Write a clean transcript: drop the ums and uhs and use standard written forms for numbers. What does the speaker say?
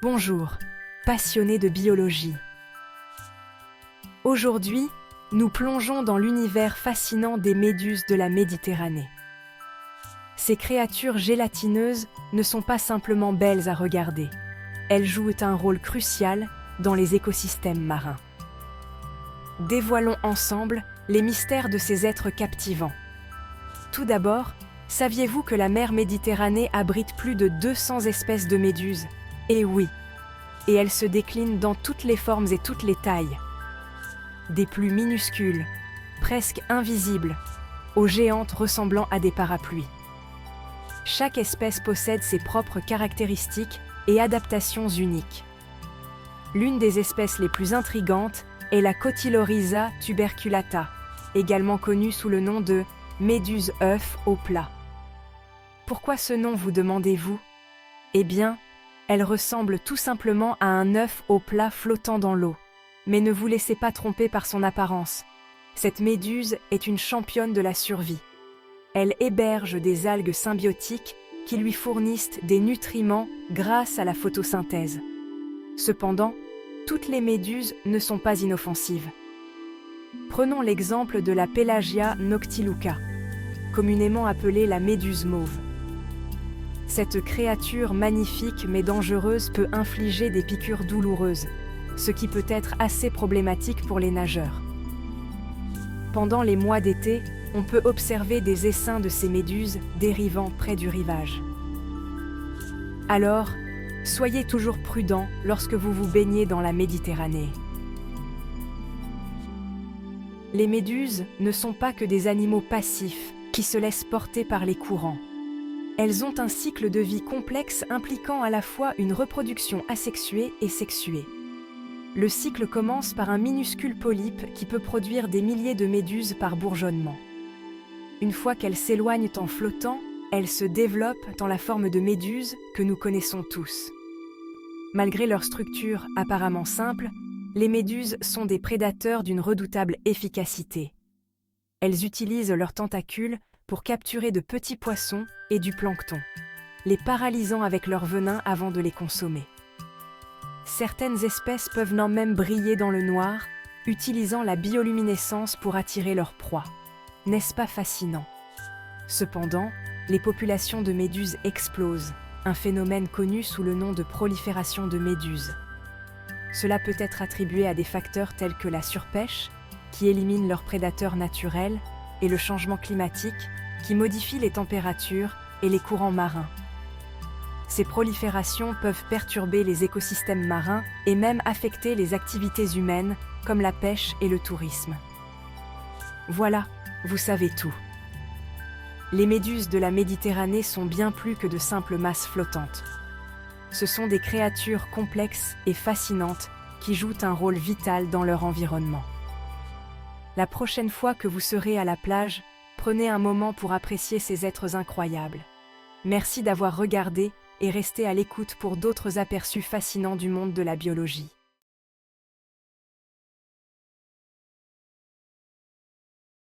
Bonjour, passionnés de biologie. Aujourd'hui, nous plongeons dans l'univers fascinant des méduses de la Méditerranée. Ces créatures gélatineuses ne sont pas simplement belles à regarder. Elles jouent un rôle crucial dans les écosystèmes marins. Dévoilons ensemble les mystères de ces êtres captivants. Tout d'abord, saviez-vous que la mer Méditerranée abrite plus de 200 espèces de méduses? Eh oui, et elles se déclinent dans toutes les formes et toutes les tailles. Des plus minuscules, presque invisibles, aux géantes ressemblant à des parapluies. Chaque espèce possède ses propres caractéristiques et adaptations uniques. L'une des espèces les plus intrigantes est la Cotyloryza tuberculata, également connue sous le nom de méduse œuf au plat. Pourquoi ce nom, vous demandez-vous? Eh bien, elle ressemble tout simplement à un œuf au plat flottant dans l'eau. Mais ne vous laissez pas tromper par son apparence. Cette méduse est une championne de la survie. Elle héberge des algues symbiotiques qui lui fournissent des nutriments grâce à la photosynthèse. Cependant, toutes les méduses ne sont pas inoffensives. Prenons l'exemple de la Pelagia noctiluca, communément appelée la méduse mauve. Cette créature magnifique mais dangereuse peut infliger des piqûres douloureuses, ce qui peut être assez problématique pour les nageurs. Pendant les mois d'été, on peut observer des essaims de ces méduses dérivant près du rivage. Alors, soyez toujours prudents lorsque vous vous baignez dans la Méditerranée. Les méduses ne sont pas que des animaux passifs qui se laissent porter par les courants. Elles ont un cycle de vie complexe impliquant à la fois une reproduction asexuée et sexuée. Le cycle commence par un minuscule polype qui peut produire des milliers de méduses par bourgeonnement. Une fois qu'elles s'éloignent en flottant, elles se développent dans la forme de méduses que nous connaissons tous. Malgré leur structure apparemment simple, les méduses sont des prédateurs d'une redoutable efficacité. Elles utilisent leurs tentacules pour capturer de petits poissons et du plancton, les paralysant avec leur venin avant de les consommer. Certaines espèces peuvent même briller dans le noir, utilisant la bioluminescence pour attirer leur proie. N'est-ce pas fascinant? Cependant, les populations de méduses explosent, un phénomène connu sous le nom de prolifération de méduses. Cela peut être attribué à des facteurs tels que la surpêche, qui élimine leurs prédateurs naturels, et le changement climatique, qui modifie les températures et les courants marins. Ces proliférations peuvent perturber les écosystèmes marins et même affecter les activités humaines, comme la pêche et le tourisme. Voilà, vous savez tout. Les méduses de la Méditerranée sont bien plus que de simples masses flottantes. Ce sont des créatures complexes et fascinantes qui jouent un rôle vital dans leur environnement. La prochaine fois que vous serez à la plage, prenez un moment pour apprécier ces êtres incroyables. Merci d'avoir regardé et restez à l'écoute pour d'autres aperçus fascinants du monde de la biologie.